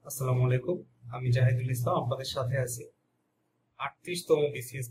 আসসালামু আলাইকুম। আমি জাহিদুল ইসলাম আপনাদের সাথে আছি 38তম বিসিএস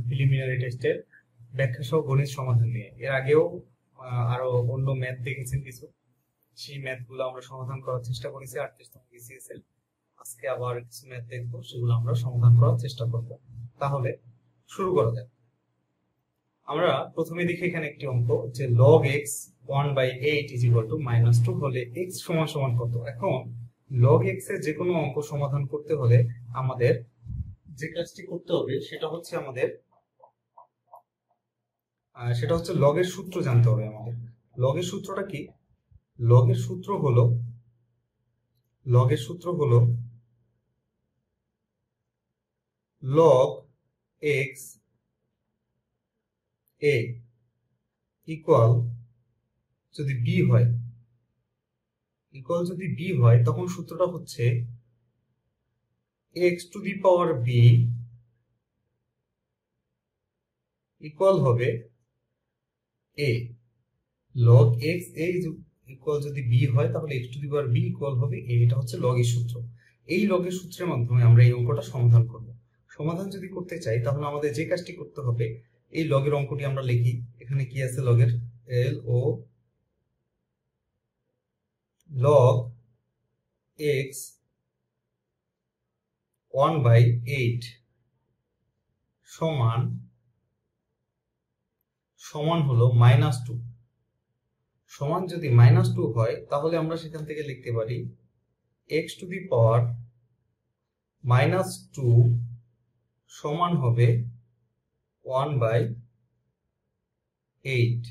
প্রিলিমিনারি টেস্টের ব্যাখ্যা সহ গণিত সমাধান নিয়ে। এর আগেও আরো অন্য ম্যাথ দেখেছেন কিছু, সেই ম্যাথগুলো আমরা সমাধান করার চেষ্টা করেছি 38তম বিসিএস এর। আজকে আবার কিছু ম্যাথ দেখবো, সেগুলো আমরা সমাধান করার চেষ্টা করব। তাহলে শুরু করা যাক। আমরা প্রথমে দেখি এখানে একটি অঙ্ক যে log x 1/8 -2 হলে x সমান সমান কত। এখন log x এর যে কোনো অঙ্ক সমাধান করতে হলে আমাদের যে কাজটি করতে হবে সেটা হচ্ছে log এর সূত্র জানতে হবে আমাদের। log এর সূত্রটা কি? log এর সূত্র হলো log x a ইকুয়াল যদি b হয় তখন সূত্রটা হচ্ছে x to the power b equal হবে a। log x a equal যদি b হয় তাহলে x to the power b equal হবে a। এটা হচ্ছে log এর সূত্র। এই log এর সূত্রের মাধ্যমে আমরা এই অঙ্কটা সমাধান করব। সমাধান যদি করতে চাই তাহলে আমাদের যে কাজটি করতে হবে, এই log এর অঙ্কটি আমরা লিখি। এখানে কি আছে? log এর log x 1/8 সমান হলো -2। সমান যদি -2 হয় তাহলে আমরা সেখান থেকে লিখতে পারি x টু দি পাওয়ার -2 সমান হবে 1/8।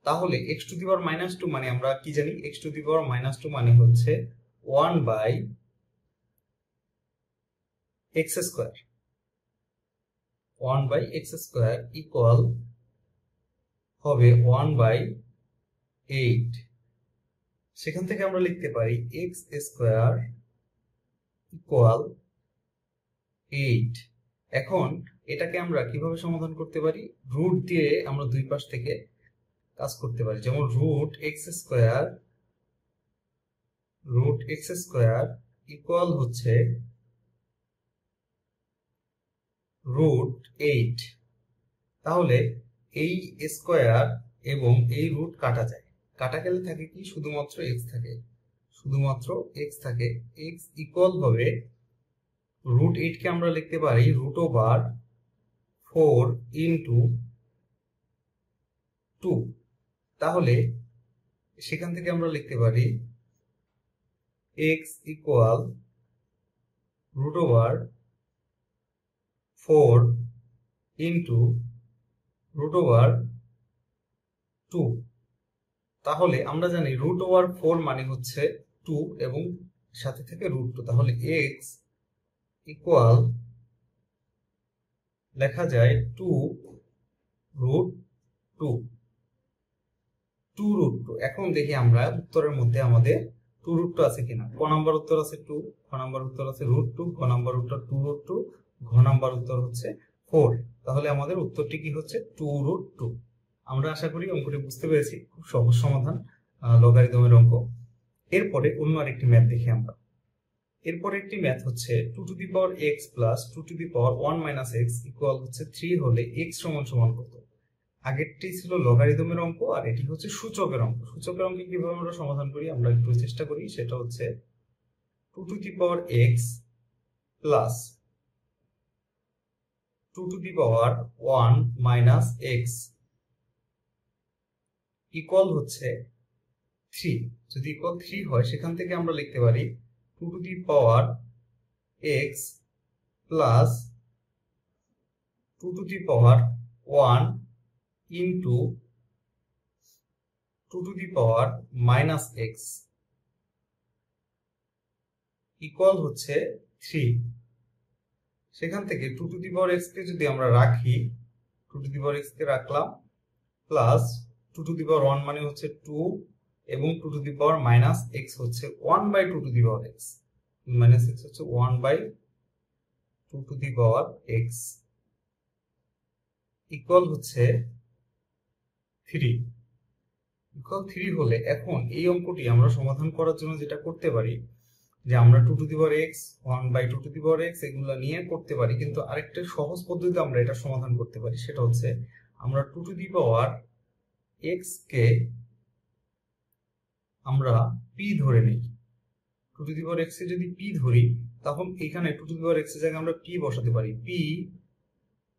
তাহলে x টু দি পাওয়ার -2 মানে আমরা কি জানি? x টু দি পাওয়ার -2 মানে হচ্ছে 1/x² ইকুয়াল হবে 1/8। সেখান থেকে আমরা লিখতে পারি x² ইকুয়াল 8। এখন এটাকে আমরা কিভাবে সমাধান করতে পারি? রুট দিয়ে আমরা দুই পাশ থেকে কাজ করতে পারি। যেমন রুট x² ইকুয়াল হচ্ছে √8। তাহলে এই স্কোয়ার এবং এই রুট কাটা যায়, কাটা গেলে থাকে কি? শুধুমাত্র x থাকে। x ইকুয়াল হবে √8 কে আমরা লিখতে পারি √4 ইন্টু 2। তাহলে সেখান থেকে আমরা লিখতে পারি x ইকুয়াল √4 ইন্টু √2। তাহলে আমরা জানি √4 মানে হচ্ছে 2 এবং সাথে থেকে √2। তাহলে x ইকুয়াল লেখা যায় 2√2। এখন দেখি আমরা উত্তরের মধ্যে আমাদের 2√2 আছে কিনা। ক নাম্বার উত্তর আছে 2, খ নাম্বার উত্তর আছে √2, গ নাম্বার উত্তর 2√2, ঘ নাম্বার উত্তর হচ্ছে 4। তাহলে আমাদের উত্তরটি কি হচ্ছে? 2√2। আমরা আশা করি অঙ্কটি বুঝতে পেরেছি। খুব সহজ সমাধান লগারিদমের অঙ্ক। এরপরে অন্য আরেকটি ম্যাথ দেখি আমরা। এরপরে একটি ম্যাথ হচ্ছে 2 to the power x plus 2 to the power 1 minus x equal হচ্ছে 3 হলে x সমান সমান কত। আগেরটি ছিল লগারিদমের অঙ্ক, আর এটি হচ্ছে সূচকের অঙ্ক। সূচকের অঙ্কে কিভাবে আমরা সমাধান করি আমরা একটু চেষ্টা করি। সেটা হচ্ছে 2 to the power x plus 2 to the power 1 minus x equal হচ্ছে 3। যদি ইকুয়াল 3 হয় সেখান থেকে আমরা লিখতে পারি 2 to the power x plus 2 to the power 1 into 2 to the power minus x equal হচ্ছে 3। সেখান থেকে 2 টু দি পাওয়ার x কে যদি আমরা রাখি, 2 টু দি পাওয়ার x কে রাখলাম, প্লাস 2 টু দি পাওয়ার 1 মানে হচ্ছে 2 এবং 2 to the power minus x হচ্ছে 1/2 to the power x, minus x হচ্ছে 1/2 to the power x equal হচ্ছে 3। ইকুয়াল 3 হলে এখন এই অঙ্কটি আমরা সমাধান করার জন্য যেটা করতে পারি, যে আমরা 2 to the power x 1/2 to the power x এগুলো নিয়ে করতে পারি, কিন্তু আরেকটা সহজ পদ্ধতিতে আমরা এটা সমাধান করতে পারি। সেটা হচ্ছে আমরা 2 টু দি পাওয়ার x কে আমরা p ধরে নিই। 2 টু দি পাওয়ার x এ যদি p ধরি, তখন এখানে 2 টু দি পাওয়ার x এর জায়গায় আমরা p বসাতে পারি। p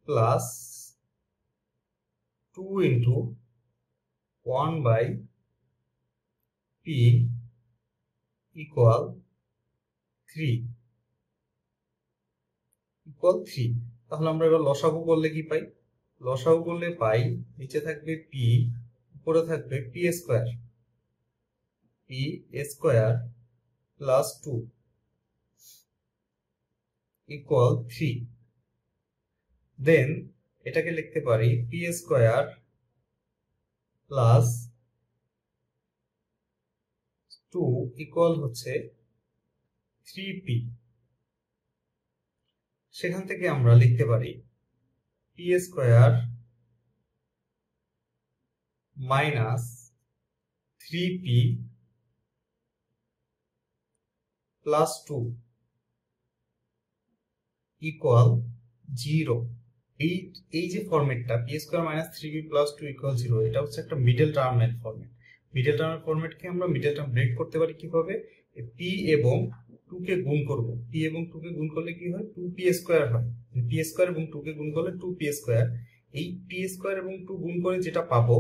plus 2 into 1/p equal 3। তাহলে আমরা এবার লসাগু করলে কি পাই? লসাগু করলে পাই নিচে থাকবে p, উপরে থাকবে p স্কয়ার প্লাস 2 ইকুয়াল 3। দেন এটাকে লিখতে পারি p স্কয়ার প্লাস 2 ইকুয়াল হচ্ছে 3p। সেখান থেকে আমরা লিখতে পারি p square minus 3p plus 2 equal 0। এই যে ফরম্যাটটা p square minus 3p plus 2 equal 0, এটা হচ্ছে একটা মিডল টার্মের ফরম্যাট। মিডল টার্মের ফরম্যাটকে আমরা মিডল টার্ম ব্রেক করতে পারি কিভাবে? p এবং 2 কে গুণ করব। p এবং 2 কে গুণ করলে কি হয়? 2p স্কয়ার হয়। p স্কয়ার এবং 2 কে গুণ করলে 2p স্কয়ার। এই p স্কয়ার এবং 2 গুণ করে যেটা পাবো,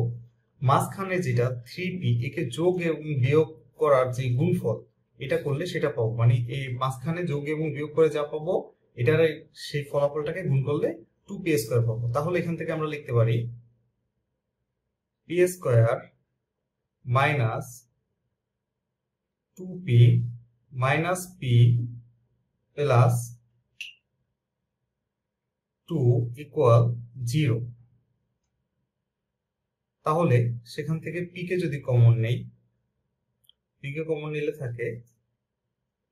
মাঝখানে যেটা 3p, একে যোগ এবং বিয়োগ করার যে গুণফল, এটা করলে সেটা পাবো। মানে এই মাঝখানে যোগ এবং বিয়োগ করে যা পাবো, এটার সেই ফলাফলটাকে গুণ করলে 2p স্কয়ার পাবো। তাহলে এখান থেকে আমরা লিখতে পারি p square minus 2p minus p plus 2 equal 0। তাহলে সেখান থেকে p কে যদি কমন নেই, p কে কমন নিলে থাকে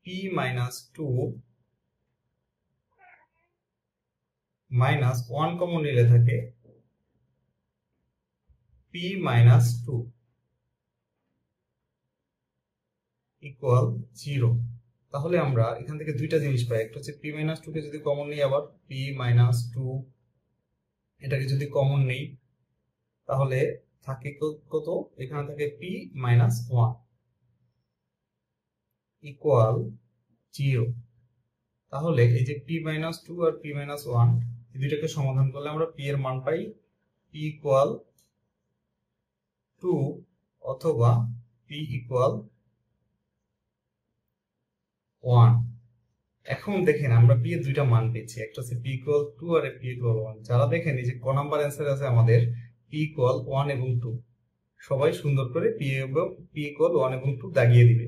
p মাইনাস 2 মাইনাস 1 কমন নিলে থাকে p মাইনাস 2 ইকুয়াল 0। তাহলে আমরা এখান থেকে দুইটা জিনিস পাই। একটা হচ্ছে p মাইনাস 2 কে যদি কমন নিই, আবার p মাইনাস 2 এটাকে যদি কমন নেই, তাহলে থাকে কত? এখানে থাকে p মাইনাস 1 ইকুয়াল 0। তাহলে এই যে p মাইনাস 2 আর p মাইনাস 1, এই দুইটাকে সমাধান করলে আমরা p এর মান পাই p ইকুয়াল 2 অথবা p ইকুয়াল 1। এখন দেখেন আমরা p এর দুইটা মান পেয়েছি, একটা হচ্ছে p ইকুয়াল 2 আর p ইকুয়াল 1। যারা দেখেন এই যে ক নাম্বার অ্যান্সার আছে আমাদের p ইকুয়াল 1 এবং 2, সবাই সুন্দর করে p ইকুয়াল 1 এবং 2 দাগিয়ে দিবে।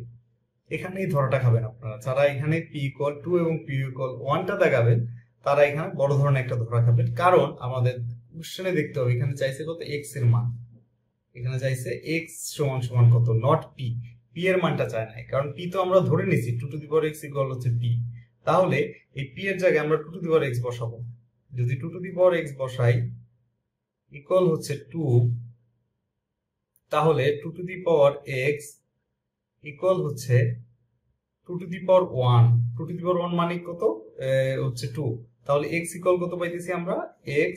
এখানে এই ধরাটা খাবেন আপনারা। যারা এখানে p ইকুয়াল 2 এবং p ইকুয়াল 1টা দাগাবেন, তারা এখানে বড় ধরনের একটা ধরা খাবেন। কারণ আমাদের কোশ্চেনে দেখতে হবে এখানে চাইছে কত? x এর মান। এখানে চাইছে x সমান সমান কত, নট p। p এর মানটা চায় না, কারণ p তো আমরা ধরে নিছি 2 to the power x equal হচ্ছে p। তাহলে এই p এর জায়গায় আমরা 2 টু দি পাওয়ার x বসাবো। যদি 2 টু দি পাওয়ার x বসাই ইকুয়াল হচ্ছে 2, তাহলে 2 to the power x equal হচ্ছে 2 to the power 1। 2 to the পাওয়ার 1 মানে কত? হচ্ছে 2। তাহলে x ইকুয়াল কত পাইতেছি আমরা? x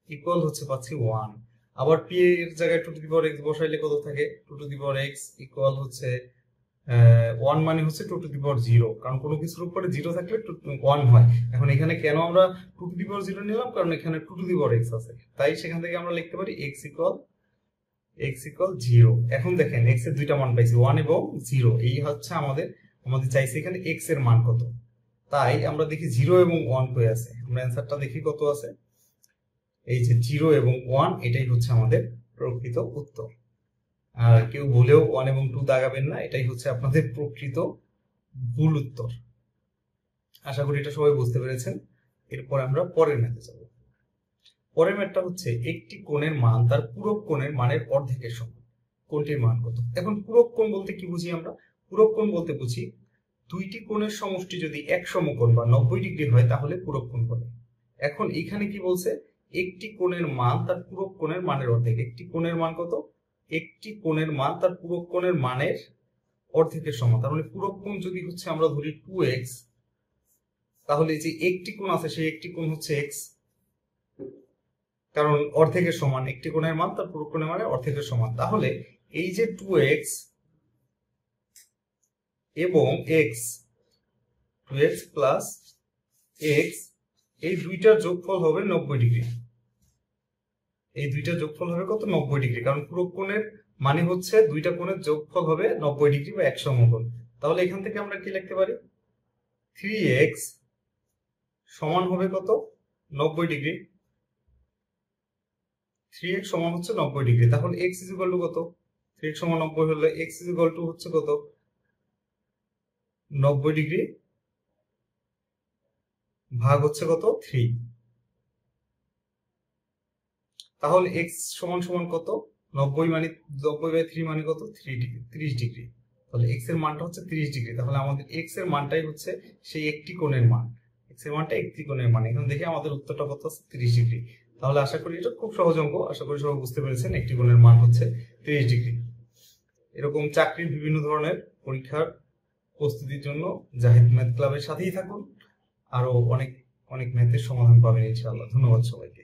ইকুয়াল হচ্ছে পাচ্ছি 1। আবার p এর জায়গায় 2 টু দি পাওয়ার x বসাইলে কত থাকে? 2 to the power x equal হচ্ছে 1 মানে হচ্ছে 2 টু দি পাওয়ার 0, কারণ কোনো কিছুর উপরে 0 থাকলে 1 হয়। এখন এখানে কেন আমরা 2 টু দি পাওয়ার 0 নিলাম? কারণ এখানে 2 টু দি পাওয়ার x আছে, তাই সেখান থেকে আমরা লিখতে পারি x ইকুয়াল 0। এখন দেখেন x এর দুইটা মান পাইছি, 1 এবং 0। এই হচ্ছে আমাদের চাইছে এখানে x এর মান কত। তাই আমরা দেখি 0 এবং 1 কই আছে। আমরা অ্যান্সারটা দেখি কত আছে। এই যে 0 এবং 1, এটাই হচ্ছে আমাদের প্রকৃত উত্তর। আর কেউ বলেও 1 এবং 2 দাগাবেন না, এটাই হচ্ছে আপনাদের প্রকৃত ভুল উত্তর। আশা করি এটা সবাই বুঝতে পেরেছেন। এরপর আমরা পরের ম্যাথে যাব। পরের ম্যাথটা হচ্ছে একটি কোণের মান তার পূরক কোণের মানের অর্ধেকের সমান। কোণটির মান কত? এখন পূরক কোণ বলতে কি বুঝি আমরা? পূরক কোণ বলতে বুঝি দুইটি কোণের সমষ্টি যদি এক সমকোণ বা 90 ডিগ্রি হয়, তাহলে পূরক কোণ বলে। এখন এখানে কি বলছে? একটি কোণের মান তার পূরক কোণের মানের অর্ধেক। একটি কোণের মান কত? একটি কোণের মান তার পূরক কোণের মানের অর্ধেকের সমান। তার মানে পুরো কোণ যদি হচ্ছে আমরা ধরি 2x, তাহলে যে একটি কোণ আছে সেই একটি কোণ হচ্ছে x, কারণ অর্ধেকের সমান, একটি কোণের মান তার পুরো কোণের মানে অর্ধেকের সমান। তাহলে এই যে 2x এবং x, 2x প্লাস x, এই দুইটার যোগফল হবে 90 ডিগ্রি। এই দুইটার যোগফল হবে কত? 90 ডিগ্রি, কারণ পুরো কোণের মানে হচ্ছে দুইটা কোণের যোগফল হবে 90 ডিগ্রি বা 100 সমকোণ। তাহলে এখান থেকে আমরা কি লিখতে পারি? 3x সমান হবে কত? 90 ডিগ্রি। 3x সমান হচ্ছে 90 ডিগ্রি। তাহলে x ইজ ইকুয়াল টু কত? 3x সমান 90 হলে x ইজ ইকুয়াল টু হচ্ছে কত? 90 ডিগ্রি ভাগ হচ্ছে কত? 3। তাহলে x সমান সমান কত? 90 মানে 90/3 মানে কত? 3 ডিগ্রি, 30 ডিগ্রি। তাহলে x এর মানটা হচ্ছে 30 ডিগ্রি। তাহলে আমাদের x এর মানটাই হচ্ছে সেই একটি কোণের মান। x এর মানটা একটি কোণের মান। এখন দেখি আমাদের উত্তরটা কত আছে? 30 ডিগ্রি। তাহলে আশা করি এটা খুব সহজ অঙ্ক। আশা করি সবাই বুঝতে পেরেছেন একটি কোণের মান হচ্ছে 30 ডিগ্রি। এরকম চাকরির বিভিন্ন ধরনের পরীক্ষার প্রস্তুতির জন্য জাহিদ ম্যাথ ক্লাবের সাথেই থাকুন। আরো অনেক অনেক ম্যাথের সমাধান পাবেন ইনশাআল্লাহ। ধন্যবাদ সবাইকে।